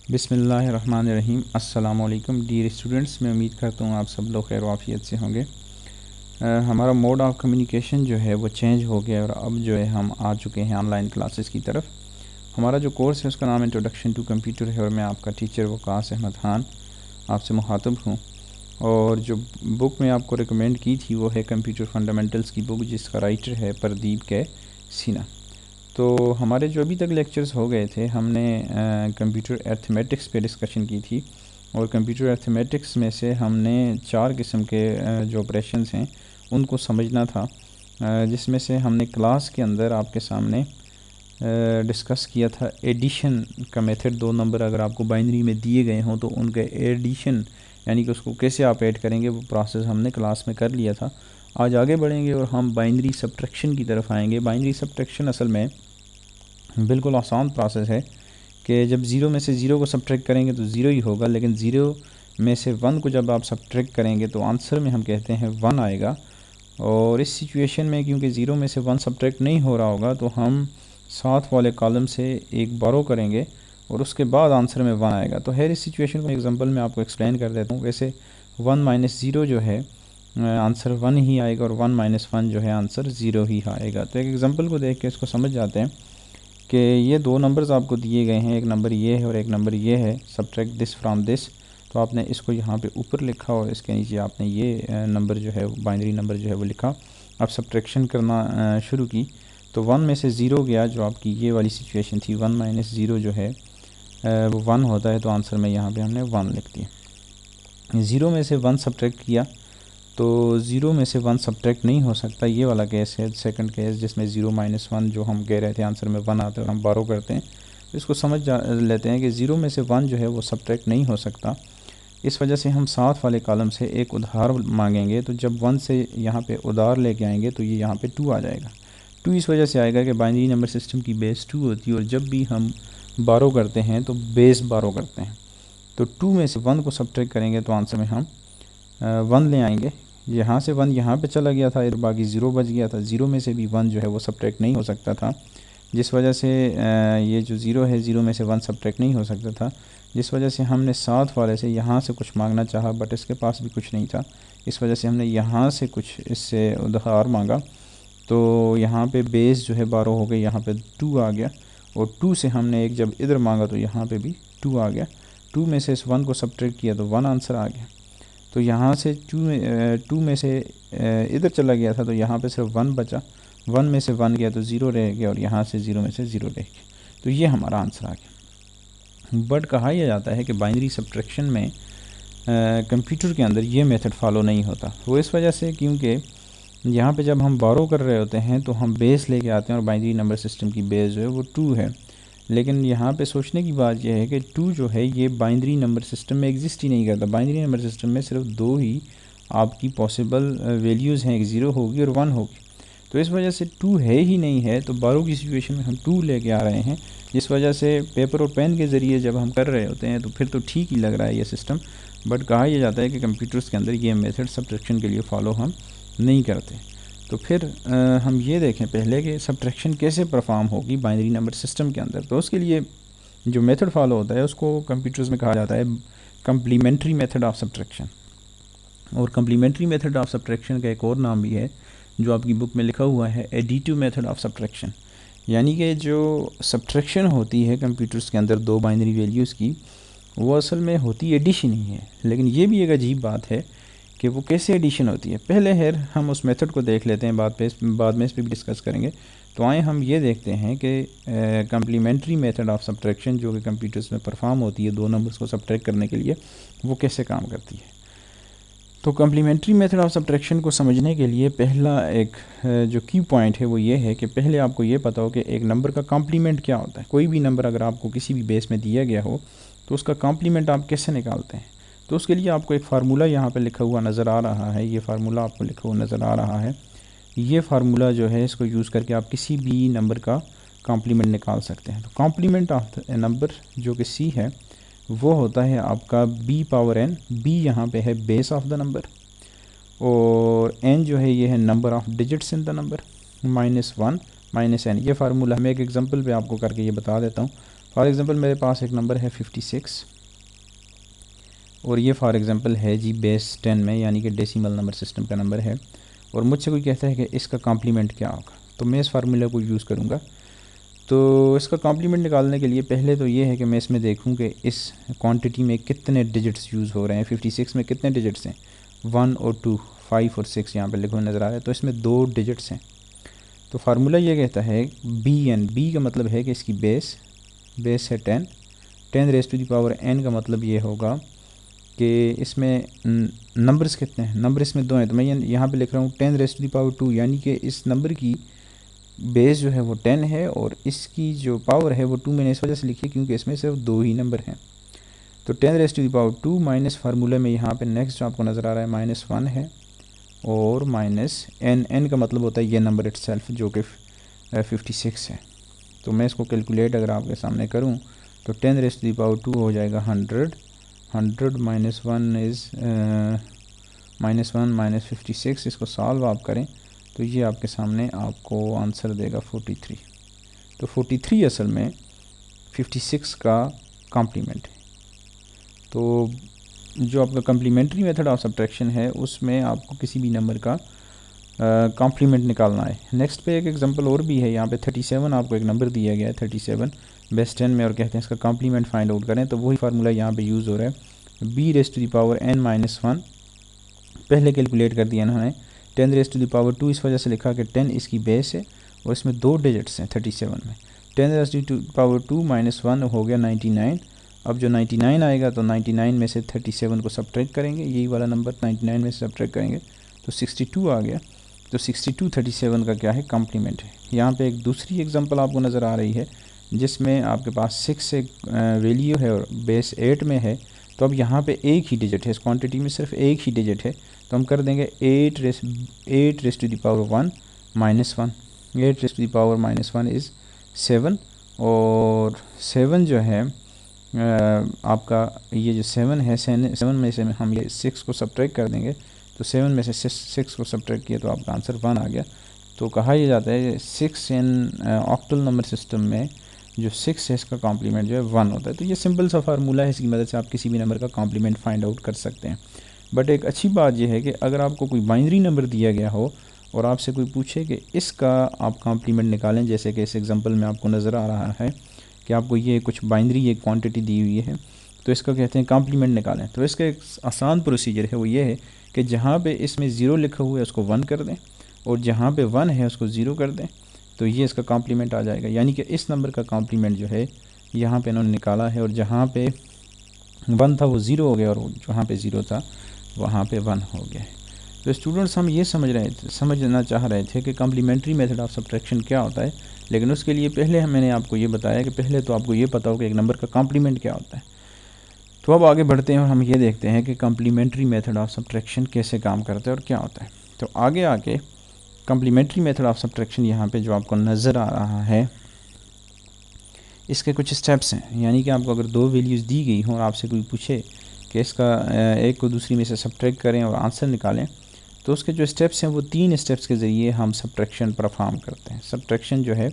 बिस्मिल्लाहिर्रहमानिर्रहीम। अस्सलामुअलैकुम dear students, मैं उम्मीद करता हूँ आप सब लोग खैर वाफियत से होंगे। हमारा मोड ऑफ कम्युनिकेशन जो है वो चेंज हो गया और अब जो है हम आ चुके हैं ऑनलाइन क्लासेस की तरफ। हमारा जो कोर्स है उसका नाम इंट्रोडक्शन टू कंप्यूटर है और मैं आपका टीचर वकास अहमद ख़ान आपसे मुखातब हूँ। और जो बुक मैं आपको रिकमेंड की थी वो है कंप्यूटर फंडामेंटल्स की बुक, जिसका राइटर है प्रदीप के सिन्हा। तो हमारे जो अभी तक लेक्चर्स हो गए थे, हमने कंप्यूटर अर्थमेटिक्स पे डिस्कशन की थी और कंप्यूटर अर्थमेटिक्स में से हमने 4 किस्म के जो ऑपरेशंस हैं उनको समझना था, जिसमें से हमने क्लास के अंदर आपके सामने डिस्कस किया था एडिशन का मेथड। 2 नंबर अगर आपको बाइनरी में दिए गए हों तो उनका एडिशन यानी कि उसको कैसे आप ऐड करेंगे वो प्रोसेस हमने क्लास में कर लिया था। आज आगे बढ़ेंगे और हम बाइनरी सब्ट्रैक्शन की तरफ आएंगे। बाइनरी सब्ट्रैक्शन असल में बिल्कुल आसान प्रोसेस है कि जब ज़ीरो में से ज़ीरो को सब्ट्रैक्ट करेंगे तो ज़ीरो ही होगा, लेकिन ज़ीरो में से वन को जब आप सब्ट्रैक्ट करेंगे तो आंसर में हम कहते हैं वन आएगा। और इस सिचुएशन में क्योंकि ज़ीरो में से वन सब्ट्रैक्ट नहीं हो रहा होगा तो हम साथ वाले कॉलम से एक बारो करेंगे और उसके बाद आंसर में वन आएगा। तो है इस सिचुएशन को एग्जांपल में आपको एक्सप्लेन कर देता हूँ। वैसे वन माइनस ज़ीरो जो है आंसर वन ही आएगा और वन माइनस वन जो है आंसर ज़ीरो ही आएगा। तो एक एग्जांपल को देख के इसको समझ जाते हैं कि ये 2 नंबर्स आपको दिए गए हैं, एक नंबर ये है और एक नंबर ये है। सब्ट्रैक्ट दिस फ्रॉम दिस, तो आपने इसको यहाँ पे ऊपर लिखा और इसके नीचे आपने ये नंबर जो है बाइनरी नंबर जो है वो लिखा। अब सब्ट्रैक्शन करना शुरू की तो 1 में से ज़ीरो गया, जो आपकी ये वाली सिचुएशन थी। 1 माइनस ज़ीरो जो है वो 1 होता है, तो आंसर में यहाँ पे हमने 1 लिख दिया। ज़ीरो में से 1 सब्ट्रैक्ट किया तो ज़ीरो में से 1 सब्ट्रैक्ट नहीं हो सकता, ये वाला केस है सेकंड केस, जिसमें ज़ीरो माइनस वन जो हम कह रहे थे आंसर में 1 आता है और हम बारो करते हैं। तो इसको समझ लेते हैं कि ज़ीरो में से 1 जो है वो सब्ट्रैक्ट नहीं हो सकता। इस वजह से हम साथ वाले कॉलम से एक उधार मांगेंगे, तो जब 1 से यहाँ पे उधार लेके आएंगे तो ये यहाँ पे 2 आ जाएगा। 2 इस वजह से आएगा कि बाइनरी नंबर सिस्टम की बेस 2 होती है और जब भी हम बारो करते हैं तो बेस बारो करते हैं। तो 2 में से 1 को सब्ट्रैक्ट करेंगे तो आंसर में हम 1 ले आएंगे। यहाँ से 1 यहाँ पे चला गया था और बाकी ज़ीरो बच गया था। ज़ीरो में से भी 1 जो है वो सब्ट्रैक्ट नहीं हो सकता था, जिस वजह से ये जो ज़ीरो है ज़ीरो में से 1 सब्ट्रैक्ट नहीं हो सकता था, जिस वजह से हमने साथ वाले से यहाँ से कुछ मांगना चाहा, बट इसके पास भी कुछ नहीं था। इस वजह से हमने यहाँ से कुछ इससे उधार मांगा, तो यहाँ पे बेस जो है 12 हो गई, यहाँ पे 2 आ गया और 2 से हमने एक जब इधर मांगा तो यहाँ पे भी 2 आ गया। 2 में से इस 1 को सब्ट्रैक्ट किया तो 1 आंसर आ गया। तो यहाँ से 2 में से इधर चला गया था तो यहाँ पे सिर्फ 1 बचा। 1 में से 1 गया तो 0 रह गया और यहाँ से 0 में से 0 रह गया। तो ये हमारा आंसर आ गया। बट कहा यह जाता है कि बाइनरी सब्ट्रैक्शन में कंप्यूटर के अंदर ये मेथड फॉलो नहीं होता। वो इस वजह से क्योंकि यहाँ पे जब हम बारो कर रहे होते हैं तो हम बेस लेके आते हैं और बाइनरी नंबर सिस्टम की बेस जो है वो 2 है। लेकिन यहाँ पे सोचने की बात यह है कि 2 जो है ये बाइनरी नंबर सिस्टम में एग्जिस्ट ही नहीं करता। बाइनरी नंबर सिस्टम में सिर्फ 2 ही आपकी पॉसिबल वैल्यूज़ हैं, एक 0 होगी और 1 होगी। तो इस वजह से 2 है ही नहीं है, तो बारो की सिचुएशन में हम 2 लेके आ रहे हैं, जिस वजह से पेपर और पेन के ज़रिए जब हम कर रहे होते हैं तो फिर तो ठीक ही लग रहा है ये सिस्टम। बट कहा यह जाता है कि कंप्यूटर्स के अंदर ये मेथड सब्ट्रैक्शन के लिए फ़ॉलो हम नहीं करते। तो फिर हम ये देखें पहले कि सब्ट्रैक्शन कैसे परफॉर्म होगी बाइनरी नंबर सिस्टम के अंदर। तो उसके लिए जो मेथड फॉलो होता है उसको कंप्यूटर्स में कहा जाता है कम्प्लीमेंट्री मेथड ऑफ सब्ट्रैक्शन। और कम्प्लीमेंट्री मेथड ऑफ सब्ट्रैक्शन का एक और नाम भी है जो आपकी बुक में लिखा हुआ है एडिटिव मेथड ऑफ सब्ट्रैक्शन। यानी कि जो सब्ट्रैक्शन होती है कंप्यूटर्स के अंदर 2 बाइनरी वैल्यूज़ की, वो असल में होती एडिशन ही है। लेकिन ये भी एक अजीब बात है कि वो कैसे एडिशन होती है। पहले खैर हम उस मेथड को देख लेते हैं, बाद में इस पर भी डिस्कस करेंगे। तो आए हम ये देखते हैं कि कम्प्लीमेंट्री मेथड ऑफ सब्ट्रैक्शन जो कि कंप्यूटर्स में परफॉर्म होती है 2 नंबर्स को सब्ट्रैक्ट करने के लिए, वो कैसे काम करती है। तो कम्प्लीमेंट्री मेथड ऑफ सब्ट्रैक्शन को समझने के लिए पहला एक जो की पॉइंट है वो ये है कि पहले आपको ये पता हो कि एक नंबर का कॉम्प्लीमेंट क्या होता है। कोई भी नंबर अगर आपको किसी भी बेस में दिया गया हो तो उसका कॉम्प्लीमेंट आप कैसे निकालते हैं। तो उसके लिए आपको एक फार्मूला यहाँ पे लिखा हुआ नज़र आ रहा है। ये फार्मूला आपको लिखा हुआ नज़र आ रहा है। ये फार्मूला जो है इसको यूज़ करके आप किसी भी नंबर का कॉम्प्लीमेंट निकाल सकते हैं। तो कॉम्प्लीमेंट ऑफ द नंबर जो कि सी है वो होता है आपका b पावर n। b यहाँ पे है बेस ऑफ द नंबर और n जो है ये है number of digits in the number, -1 -n। ये फार्मूला मैं एक एग्जांपल पे आपको करके ये बता देता हूँ। फॉर एग्ज़ाम्पल मेरे पास एक नंबर है 56 और ये फॉर एग्ज़ाम्पल है जी बेस 10 में, यानी कि डेसिमल नंबर सिस्टम का नंबर है, और मुझसे कोई कहता है कि इसका कॉम्प्लीमेंट क्या होगा, तो मैं इस फार्मूला को यूज़ करूँगा। तो इसका कॉम्प्लीमेंट निकालने के लिए पहले तो ये है कि मैं इसमें देखूं कि इस क्वांटिटी में कितने डिजिट्स यूज़ हो रहे हैं। 56 में कितने डिजिट्स हैं, 1 और 2, 5 और 6 यहाँ पे लिखे हुए नज़र आ रहे हैं, तो इसमें 2 डिजिट्स हैं। तो फार्मूला ये कहता है बी का मतलब है कि इसकी बेस है 10 raise to the power n का मतलब ये होगा कि इसमें नंबर्स कितने हैं, नंबर इसमें 2 हैं, तो मैं यहाँ पे लिख रहा हूँ 10 रेज़ टू द पावर 2, यानी कि इस नंबर की बेस जो है वो 10 है और इसकी जो पावर है वो 2 मैंने इस वजह से लिखी क्योंकि इसमें सिर्फ 2 ही नंबर हैं। तो 10 raise to the power 2 minus फार्मूले में यहाँ पे नेक्स्ट जो आपको नज़र आ रहा है -1 है और माइनस n का मतलब होता है ये नंबर इटसेल्फ जो कि 56 है। तो मैं इसको कैलकुलेट अगर आपके सामने करूँ तो 10 रेज़ टू द पावर 2 हो जाएगा 100 माइनस 1 इज़ -1 माइनस 56। इसको सॉल्व आप करें तो ये आपके सामने आपको आंसर देगा 43। तो 43 असल में 56 का कॉम्प्लीमेंट है। तो जो आपका कम्प्लीमेंट्री मेथड ऑफ सब्ट्रैक्शन है उसमें आपको किसी भी नंबर का कॉम्प्लीमेंट निकालना है। नेक्स्ट पे एक एग्जांपल और भी है, यहाँ पे 37 आपको एक नंबर दिया गया है 37 बेस 10 में और कहते हैं इसका कॉम्प्लीमेंट फाइंड आउट करें, तो वही फार्मूला यहाँ पे यूज़ हो रहा है B raise to the power n-1। पहले कैलकुलेट कर दिया इन्होंने 10 रेज़ टू द पावर 2 इस वजह से लिखा कि 10 इसकी बेस है और इसमें 2 डिजिट्स हैं 37 में। 10 रेज़ टू द पावर 2 -1 हो गया 99। अब जो 99 आएगा तो 99 में से 37 को सब्ट्रैक्ट करेंगे, यही वाला नंबर 99 में से सब्ट्रैक्ट करेंगे तो 62 आ गया। तो 62 37 का क्या है, कॉम्प्लीमेंट है। यहाँ पे एक दूसरी एग्जांपल आपको नज़र आ रही है जिसमें आपके पास 6 एक वैल्यू है और बेस 8 में है, तो अब यहाँ पे एक ही डिजिट है, इस क्वांटिटी में सिर्फ एक ही डिजिट है, तो हम कर देंगे 8 raise to the power 1 -1। 8 raise to the power -1 is 7 और 7 जो है आपका ये जो 7 है 7 में से हम ये 6 को सब्ट्रैक्ट कर देंगे, तो 7 में से 6 को सब्ट्रैक्ट किया तो आपका आंसर 1 आ गया। तो कहा यह जाता है 6 इन ऑक्टल नंबर सिस्टम में जो 6 है इसका कॉम्प्लीमेंट जो है 1 होता है। तो ये सिंपल सा फार्मूला है, इसकी मदद से आप किसी भी नंबर का कॉम्प्लीमेंट फाइंड आउट कर सकते हैं। बट एक अच्छी बात यह है कि अगर आपको कोई बाइनरी नंबर दिया गया हो और आपसे कोई पूछे कि इसका आप कॉम्प्लीमेंट निकालें, जैसे कि इस एग्जांपल में आपको नज़र आ रहा है कि आपको ये कुछ बाइनरी एक क्वांटिटी दी हुई है तो इसका कहते हैं कॉम्प्लीमेंट निकालें, तो इसका एक आसान प्रोसीजर है, वो ये है कि जहाँ पे इसमें 0 लिखा हुआ है उसको 1 कर दें और जहाँ पे 1 है उसको 0 कर दें, तो ये इसका कॉम्प्लीमेंट आ जाएगा। यानी कि इस नंबर का कॉम्प्लीमेंट जो है यहाँ पे इन्होंने निकाला है और जहाँ पे 1 था वो 0 हो गया और जहाँ पे 0 था वहाँ पे 1 हो गया है। तो स्टूडेंट्स हम ये समझना चाह रहे थे कि कॉम्प्लीमेंट्री मेथड ऑफ सब्ट्रैक्शन क्या होता है, लेकिन उसके लिए पहले मैंने आपको ये बताया कि पहले तो आपको ये पता हो कि एक नंबर का कॉम्प्लीमेंट क्या होता है। तो अब आगे बढ़ते हैं और हम ये देखते हैं कि कॉम्प्लीमेंट्री मेथड ऑफ सब्ट्रैक्शन कैसे काम करता है और क्या होता है। तो आगे आके कॉम्प्लीमेंट्री मेथड ऑफ सब्ट्रैक्शन यहाँ पे जो आपको नज़र आ रहा है इसके कुछ स्टेप्स हैं। यानी कि आपको अगर 2 वैल्यूज़ दी गई हों और आपसे कोई पूछे कि इसका एक को दूसरी में से सब्ट्रैक्ट करें और आंसर निकालें, तो उसके जो स्टेप्स हैं वो 3 स्टेप्स के ज़रिए हम सब्ट्रैक्शन परफॉर्म करते हैं। सब्ट्रैक्शन जो है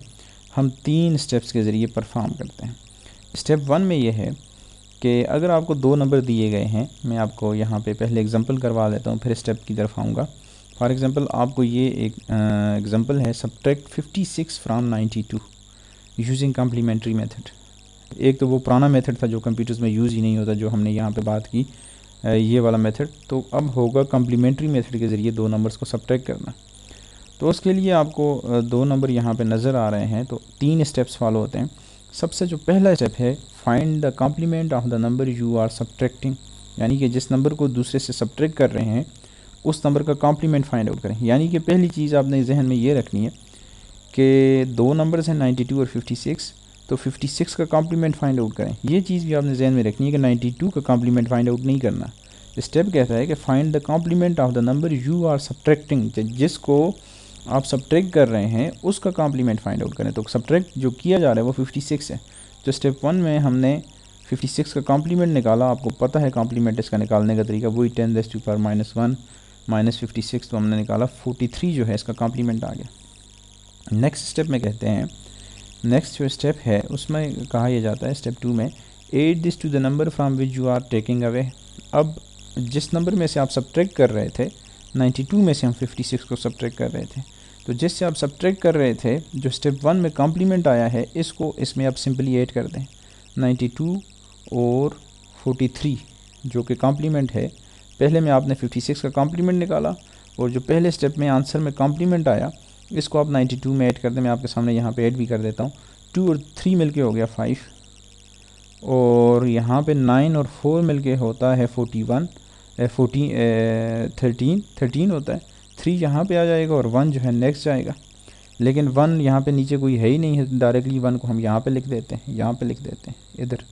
हम 3 स्टेप्स के ज़रिए परफॉर्म करते हैं। स्टेप 1 में ये है कि अगर आपको 2 नंबर दिए गए हैं, मैं आपको यहाँ पे पहले एग्जांपल करवा लेता हूँ फिर स्टेप की तरफ आऊँगा। फॉर एग्ज़ाम्पल आपको ये एक एग्जांपल है subtract 56 from 92 using complementary method. एक तो वो पुराना मेथड था जो कंप्यूटर्स में यूज़ ही नहीं होता, जो हमने यहाँ पे बात की ये वाला मेथड। तो अब होगा कॉम्प्लीमेंट्री मेथड के ज़रिए 2 नंबर्स को सब्ट्रैक्ट करना। तो उसके लिए आपको 2 नंबर यहाँ पे नज़र आ रहे हैं, तो 3 स्टेप्स फॉलो होते हैं। सबसे जो पहला स्टेप है find the complement of the number you are subtracting, यानी कि जिस नंबर को दूसरे से सब्ट्रैक्ट कर रहे हैं उस नंबर का कॉम्प्लीमेंट फाइंड आउट करें। यानी कि पहली चीज़ आपने जहन में ये रखनी है कि 2 नंबर्स हैं 92 और 56, तो 56 का कॉम्प्लीमेंट फाइंड आउट करें। ये चीज़ भी आपने जहन में रखनी है कि 92 का कॉम्प्लीमेंट फाइंड आउट नहीं करना। स्टेप कहता है कि find the complement of the number you are subtracting, जिसको आप सब्ट्रैक्ट कर रहे हैं उसका कॉम्प्लीमेंट फाइंड आउट करें। तो सब्ट्रैक्ट जो किया जा रहा है वो 56 है। तो स्टेप 1 में हमने 56 का कॉम्प्लीमेंट निकाला, आपको पता है कॉम्प्लीमेंट इसका निकालने का तरीका, वही 10 raise to the power -1 minus 56, तो हमने निकाला 43 जो है इसका कॉम्प्लीमेंट आ गया। नेक्स्ट स्टेप में कहते हैं नेक्स्ट जो स्टेप है उसमें कहा यह जाता है स्टेप 2 में, add this to the number from which you are taking away. अब जिस नंबर में से आप सब्ट्रैक्ट कर रहे थे, 92 में से हम 56 को सब्ट्रैक्ट कर रहे थे, तो जिससे आप सब्ट्रैक्ट कर रहे थे जो स्टेप 1 में कॉम्प्लीमेंट आया है इसको इसमें आप सिंपली ऐड कर दें। 92 और 43 जो कि कॉम्प्लीमेंट है, पहले में आपने 56 का कॉम्प्लीमेंट निकाला और जो पहले स्टेप में आंसर में कॉम्प्लीमेंट आया इसको आप 92 में ऐड कर दें। मैं आपके सामने यहाँ पे ऐड भी कर देता हूँ। 2 और 3 मिलके हो गया 5 और यहाँ पे 9 और 4 मिलके होता है 41 13 होता है। 3 यहाँ पे आ जाएगा और 1 जो है नेक्स्ट जाएगा, लेकिन 1 यहाँ पे नीचे कोई है ही नहीं है, डायरेक्टली 1 को हम यहाँ पे लिख देते हैं, यहाँ पे लिख देते हैं इधर।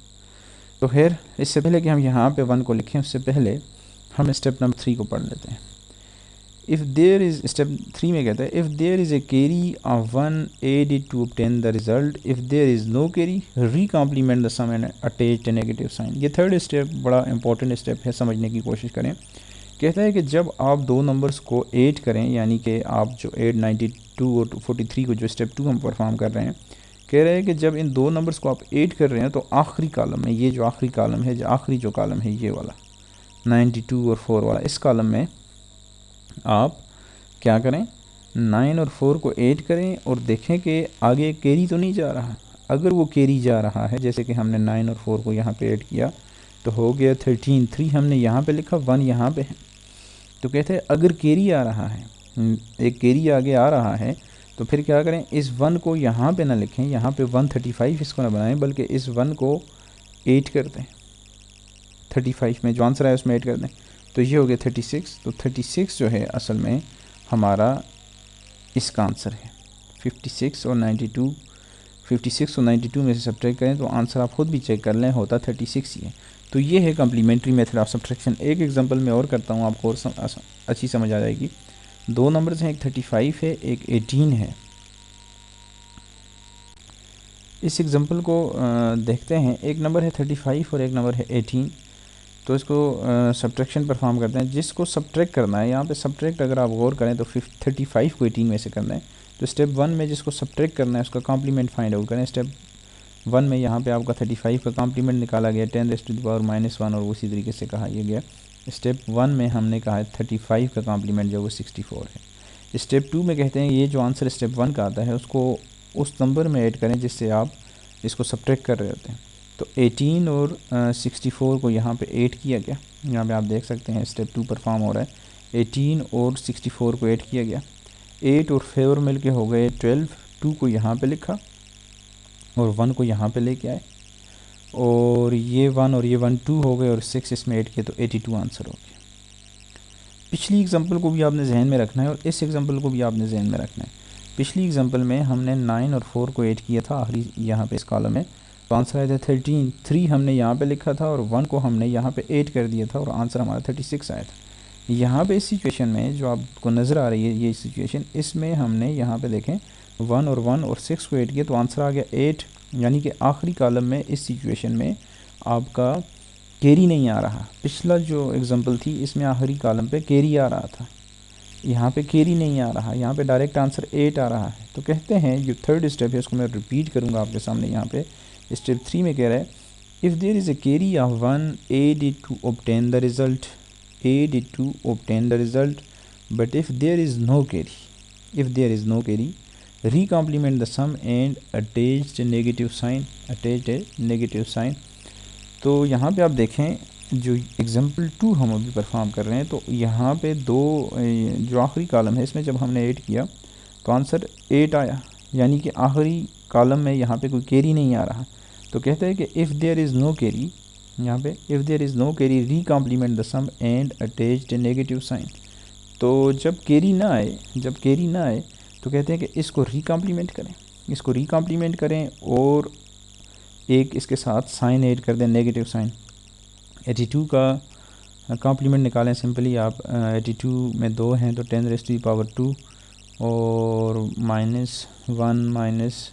तो खैर इससे पहले कि हम यहाँ पे 1 को लिखें उससे पहले हम स्टेप नंबर 3 को पढ़ लेते हैं। इफ़ देयर इज़, स्टेप 3 में कहता है if there is a carry of 1 add to obtain the result, if there is no carry recomplement the sum and attach negative sign. ये थर्ड स्टेप बड़ा important step है, समझने की कोशिश करें। कहता है कि जब आप दो नंबर्स को ऐड करें, यानी कि आप जो ऐड 92 और 43 को जो स्टेप 2 हम परफॉर्म कर रहे हैं, कह रहे हैं कि जब इन दो नंबर्स को आप ऐड कर रहे हैं तो आखिरी कॉलम में, ये जो आखिरी कॉलम है, जो आखिरी जो कॉलम है ये वाला 92 और 4 वाला, इस कॉलम में आप क्या करें, 9 और 4 को ऐड करें और देखें कि आगे कैरी तो नहीं जा रहा। अगर वो कैरी जा रहा है, जैसे कि हमने 9 और 4 को यहाँ पे ऐड किया तो हो गया 13, 3 हमने यहाँ पे लिखा, 1 यहाँ पे है। तो कहते हैं अगर कैरी आ रहा है, एक कैरी आगे आ रहा है, तो फिर क्या करें, इस 1 को यहाँ पे ना लिखें, यहाँ पे 135 इसको ना बनाएं, बल्कि इस 1 को 8 कर दें, 35 में जो आंसर है उसमें 8 कर दें, तो ये हो गया 36। तो 36 जो है असल में हमारा इसका आंसर है। 56 और 92, 56 और 92 में से सब्ट्रैक्ट करें तो आंसर आप खुद भी चेक कर लें, होता 36 ही है। तो ये है कम्प्लीमेंट्री मेथड ऑफ सब्ट्रैक्शन। एक एग्जांपल मैं और करता हूँ, आपको और अच्छी समझ आ जाएगी। दो नंबर्स हैं, एक 35 है, एक 18 है। इस एग्जांपल को देखते हैं। एक नंबर है 35 और एक नंबर है 18। तो इसको सब्ट्रैक्शन परफॉर्म करते हैं। जिसको सब्ट्रैक्ट करना है, यहाँ पे सब्ट्रैक्ट अगर आप गौर करें तो 35 को 18 में से करना है। तो स्टेप 1 में जिसको सब्ट्रैक्ट करना है उसका कॉम्प्लीमेंट फाइंड आउट करें। स्टेप 1 में यहाँ पे आपका 35 का कॉम्प्लीमेंट निकाला गया 10⁻⁻1 और उसी तरीके से कहा यह गया। स्टेप 1 में हमने कहा है 35 का कॉम्प्लीमेंट जो वो 64 है। स्टेप 2 में कहते हैं ये जो आंसर स्टेप 1 का आता है उसको उस नंबर में ऐड करें जिससे आप इसको सब्ट्रैक्ट कर रहे होते हैं। तो 18 और 64 को यहाँ पे ऐड किया गया। यहाँ पे आप देख सकते हैं स्टेप 2 परफॉर्म हो रहा है। 18 और 64 को ऐड किया गया, 8 और 4 मिल के हो गए 12। 2 को यहाँ पे लिखा और 1 को यहाँ पे लेके आए, और ये 1 और ये 1 2 हो गए और 6 इसमें ऐड किए तो 82 आंसर हो गया। पिछली एग्जांपल को भी आपने जहन में रखना है और इस एग्जांपल को भी आपने जहन में रखना है। पिछली एग्जांपल में हमने 9 और 4 को ऐड किया था आखिरी यहाँ पे इस कॉलम में, तो आंसर आया था 13। 3 हमने यहाँ पे लिखा था और 1 को हमने यहाँ पे ऐड कर दिया था और आंसर हमारा 36 आया था। यहाँ पे इस सिचुएशन में जो आपको नज़र आ रही है ये सिचुएशन, इसमें हमने यहाँ पे देखें 1 और 6 को ऐड किया तो आंसर आ गया 8। यानी कि आखिरी कॉलम में इस सिचुएशन में आपका कैरी नहीं आ रहा। पिछला जो एग्जांपल थी इसमें आखिरी कॉलम पे कैरी आ रहा था, यहाँ पे कैरी नहीं आ रहा, यहाँ पे डायरेक्ट आंसर 8 आ रहा है। तो कहते हैं जो थर्ड स्टेप है उसको मैं रिपीट करूँगा आपके सामने। यहाँ पे स्टेप 3 में कह रहा है if there is a carry of 1 add to obtain the result, add to obtain the result, but if there is no carry, if there is no carry recomplement the sum and attached negative sign, attached negative sign. तो यहाँ पे आप देखें जो example 2 हम अभी perform कर रहे हैं, तो यहाँ पे दो जो आखिरी कॉलम है इसमें जब हमने ऐड किया तो आंसर 8 आया, यानी कि आखिरी कॉलम में यहाँ पे कोई कैरी नहीं आ रहा। तो कहते हैं कि if there is no carry, यहाँ पे if there is no carry recomplement the sum and attached negative sign. तो जब कैरी ना आए, जब कैरी ना आए तो कहते हैं कि इसको रीकॉम्प्लीमेंट करें, इसको रीकॉम्प्लीमेंट करें और एक इसके साथ साइन ऐड कर दें, नेगेटिव साइन। 82 का कॉम्प्लीमेंट निकालें सिंपली आप। 82 में 2 हैं तो 10⁻² और -1 माइनस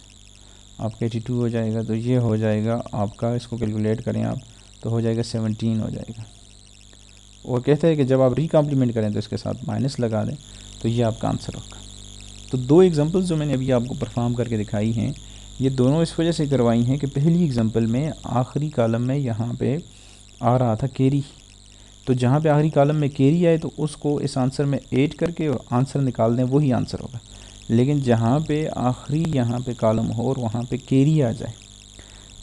आपका 82 हो जाएगा, तो ये हो जाएगा आपका, इसको कैलकुलेट करें आप तो हो जाएगा 17 हो जाएगा। और कहते हैं कि जब आप रीकॉम्प्लीमेंट करें तो इसके साथ माइनस लगा दें, तो ये आपका आंसर होगा। तो दो एग्जांपल्स जो मैंने अभी आपको परफॉर्म करके दिखाई हैं, ये दोनों इस वजह से करवाई हैं कि पहली एग्जांपल में आखिरी कॉलम में यहाँ पे आ रहा था कैरी, तो जहाँ पे आखिरी कॉलम में कैरी आए तो उसको इस आंसर में ऐड करके और आंसर निकाल दें, वही आंसर होगा। लेकिन जहाँ पे आखिरी यहाँ पे कॉलम हो और वहाँ पे कैरी आ जाए,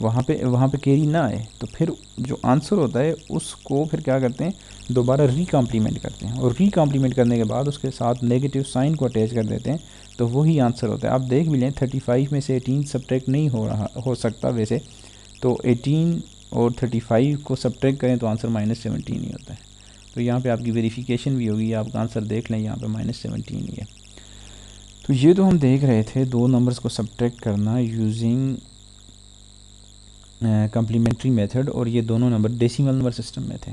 वहाँ पे कैरी ना आए, तो फिर जो आंसर होता है उसको फिर क्या करते हैं, दोबारा रीकॉम्प्लीमेंट करते हैं, और रीकॉम्प्लीमेंट करने के बाद उसके साथ नेगेटिव साइन को अटैच कर देते हैं, तो वही आंसर होता है। आप देख भी लें 35 में से 18 सब्ट्रैक्ट नहीं हो सकता वैसे, तो 18 और 35 को सब्ट्रैक्ट करें तो आंसर -17 ही होता है। तो यहाँ पे आपकी वेरिफिकेशन भी होगी, आपका आंसर देख लें यहाँ पे -17 ही है। तो ये तो हम देख रहे थे दो नंबर्स को सब्ट्रैक्ट करना यूजिंग कम्प्लीमेंट्री मेथड, और ये दोनों नंबर डेसिमल नंबर सिस्टम में थे।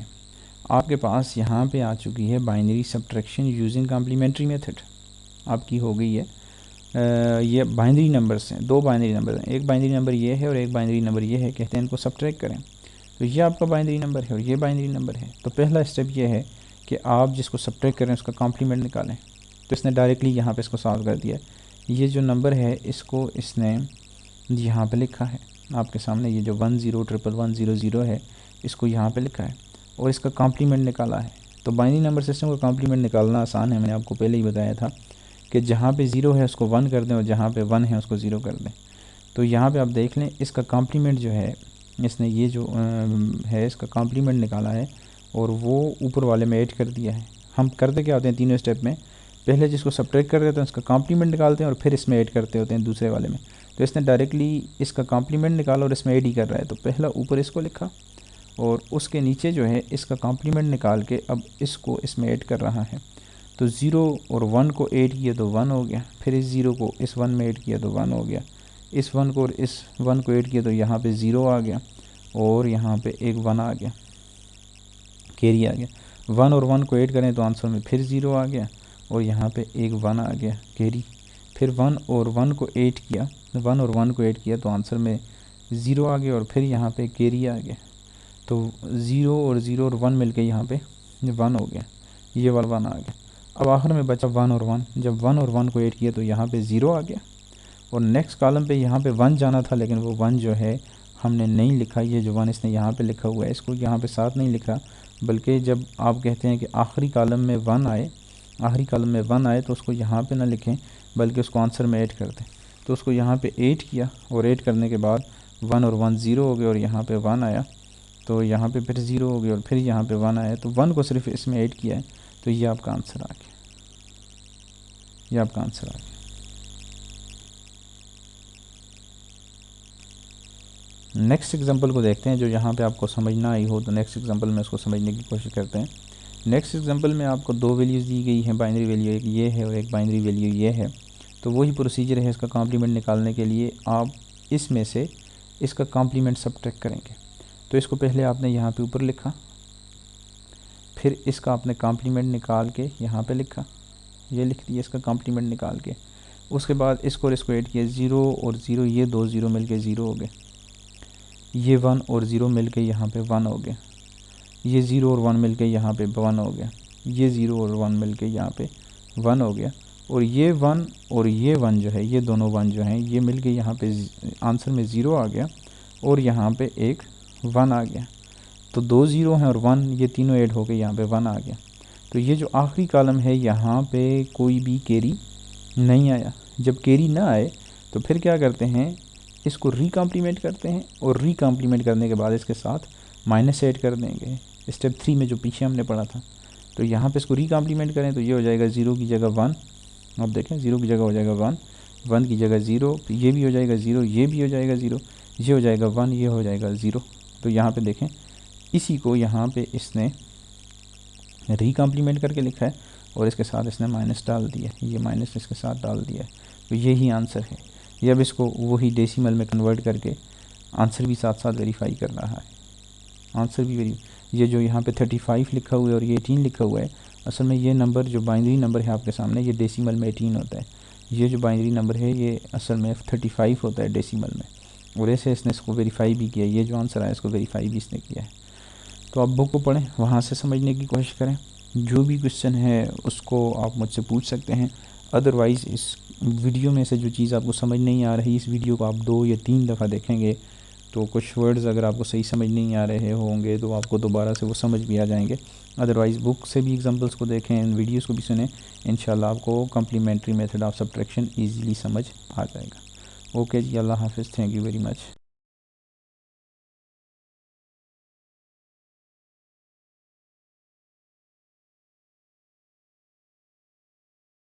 आपके पास यहाँ पे आ चुकी है binary subtraction using complementary method, आपकी हो गई है। ये बाइनरी नंबर्स हैं, दो बाइनरी नंबर हैं, एक बाइनरी नंबर ये है और एक बाइनरी नंबर ये है, कहते हैं इनको सब्ट्रैक्ट करें। तो ये आपका बाइनरी नंबर है और ये बाइनरी नंबर है। तो पहला स्टेप ये है कि आप जिसको सब्ट्रैक्ट करें उसका कॉम्प्लीमेंट निकालें। तो इसने डायरेक्टली यहाँ पे इसको सॉल्व कर दिया। ये जो नंबर है इसको इसने यहाँ पे लिखा है आपके सामने, ये जो 101110 है इसको यहाँ पे लिखा है और इसका कॉम्प्लीमेंट निकाला है। तो बाइनरी नंबर सिस्टम का कॉम्प्लीमेंट निकालना आसान है, मैंने आपको पहले ही बताया था कि जहाँ पे 0 है उसको 1 कर दें और जहाँ पे 1 है उसको 0 कर दें। तो यहाँ पे आप देख लें इसका कॉम्प्लीमेंट जो है, इसने ये जो है इसका कॉम्प्लीमेंट निकाला है और वो ऊपर वाले में ऐड कर दिया है। हम करते क्या होते हैं तीनों स्टेप में, पहले जिसको सब्ट्रैक्ट कर देते हैं उसका कॉम्प्लीमेंट निकालते हैं और फिर इसमें ऐड करते होते हैं दूसरे वाले में। तो इसने डायरेक्टली इसका कॉम्प्लीमेंट निकाला और इसमें ऐड ही कर रहा है। तो पहला ऊपर इसको लिखा और उसके नीचे जो है इसका कॉम्प्लीमेंट निकाल के अब इसको इसमें ऐड कर रहा है। तो 0 और 1 को ऐड किया तो 1 हो गया, फिर इस 0 को इस 1 में ऐड किया तो 1 हो गया, इस 1 को और इस 1 को ऐड किया तो यहाँ पे 0 आ गया और यहाँ पे एक 1 आ गया, कैरी आ गया। 1 और 1 को ऐड करें तो आंसर में फिर 0 आ गया और यहाँ पे एक 1 आ गया, कैरी। फिर 1 और 1 को ऐड किया, 1 और 1 को ऐड किया तो आंसर में 0 आ गया और फिर यहाँ पे कैरी आ गया। तो 0 और 0 और 1 मिल के यहाँ पे 1 हो गया, ये वाला 1 आ गया। अब आखिर में बचा 1 और 1, जब 1 और 1 को ऐड किया तो यहाँ पे 0 आ गया और नेक्स्ट कॉलम पे यहाँ पे 1 जाना था, लेकिन वो 1 जो है हमने नहीं लिखा। ये जो 1 इसने यहाँ पे लिखा हुआ है इसको यहाँ पे साथ नहीं लिखा, बल्कि जब आप कहते हैं कि आखिरी कॉलम में 1 आए, आखिरी कॉलम में 1 आए तो उसको यहाँ पे ना लिखें बल्कि उसको आंसर में ऐड कर दें। तो उसको यहाँ पे ऐड किया और ऐड करने के बाद 1 और 1 0 हो गए और यहाँ पे 1 आया, तो यहाँ पे फिर 0 हो गया और फिर यहाँ पे 1 आया, तो 1 को सिर्फ इसमें ऐड किया है, तो ये आपका आंसर आ गया, ये आपका आंसर आ गया। नेक्स्ट एग्जांपल को देखते हैं, जो यहाँ पे आपको समझ ना आई हो तो नेक्स्ट एग्जांपल में उसको समझने की कोशिश करते हैं। नेक्स्ट एग्जांपल में आपको दो वैल्यूज़ दी गई हैं, बाइनरी वैल्यू एक ये है और एक बाइनरी वैल्यू ये है। तो वही प्रोसीजर है इसका कॉम्प्लीमेंट निकालने के लिए, आप इसमें से इसका कॉम्प्लीमेंट सब्ट्रैक्ट करेंगे। तो इसको पहले आपने यहाँ पे ऊपर लिखा, फिर इसका आपने कॉम्प्लीमेंट निकाल के यहाँ पे लिखा, ये लिख दिया इसका कॉम्प्लीमेंट निकाल के। उसके बाद इसको और इसको ऐड किया, 0 और 0, ये दो 0 मिल के 0 हो गए, ये 1 और 0 मिल के यहाँ पे 1 हो गया, ये 0 और 1 मिल के यहाँ पे 1 हो गया, ये 0 और 1 मिल के यहाँ पे 1 हो गया, और ये 1 और ये 1 जो है, ये दोनों 1 जो हैं ये मिल के यहाँ पे आंसर में 0 आ गया और यहाँ पे एक 1 आ गया। तो दो 0 हैं और 1, ये तीनों ऐड हो के यहाँ पे 1 आ गया। तो ये जो आखिरी कॉलम है यहाँ पे कोई भी कैरी नहीं आया। जब कैरी ना आए तो फिर क्या करते हैं, इसको रीकॉम्प्लीमेंट करते हैं और रीकॉम्प्लीमेंट करने के बाद इसके साथ माइनस ऐड कर देंगे, स्टेप 3 में जो पीछे हमने पढ़ा था। तो यहाँ पे इसको रीकॉम्प्लीमेंट करें तो ये हो जाएगा 0 की जगह 1, आप देखें 0 की जगह हो जाएगा 1, 1 की जगह 0, तो ये भी हो जाएगा 0, ये भी हो जाएगा 0, ये हो जाएगा 1, ये हो जाएगा 0। तो यहाँ पे देखें इसी को यहाँ पे इसने रीकॉम्प्लीमेंट करके लिखा है और इसके साथ इसने माइनस डाल दिया, ये माइनस इसके साथ डाल दिया है, तो यही आंसर है। ये अब इसको वही डेसिमल में कन्वर्ट करके आंसर भी साथ साथ वेरीफाई कर रहा है, आंसर भी ये जो यहाँ पे 35 लिखा हुआ है और ये 18 लिखा हुआ है, असल में ये नंबर जो बाइनरी नंबर है आपके सामने ये डेसिमल में 18 होता है, ये जो बाइनरी नंबर है ये असल में 35 होता है डेसिमल में, और ऐसे इसने इसको वेरीफाई भी किया, ये जो आंसर आया इसको वेरीफाई भी इसने किया है। तो आप बुक को पढ़ें, वहाँ से समझने की कोशिश करें, जो भी क्वेश्चन है उसको आप मुझसे पूछ सकते हैं, अदरवाइज़ इस वीडियो में से जो चीज़ आपको समझ नहीं आ रही, इस वीडियो को आप 2 या 3 दफ़ा देखेंगे तो कुछ वर्ड्स अगर आपको सही समझ नहीं आ रहे होंगे तो आपको दोबारा से वो समझ भी आ जाएंगे। अदरवाइज़ बुक से भी एग्जांपल्स को देखें, वीडियोस को भी सुनें, इंशाल्लाह आपको complementary method of subtraction easily समझ आ जाएगा। ओके जी, अल्लाह हाफ़िज़, थैंक यू वेरी मच।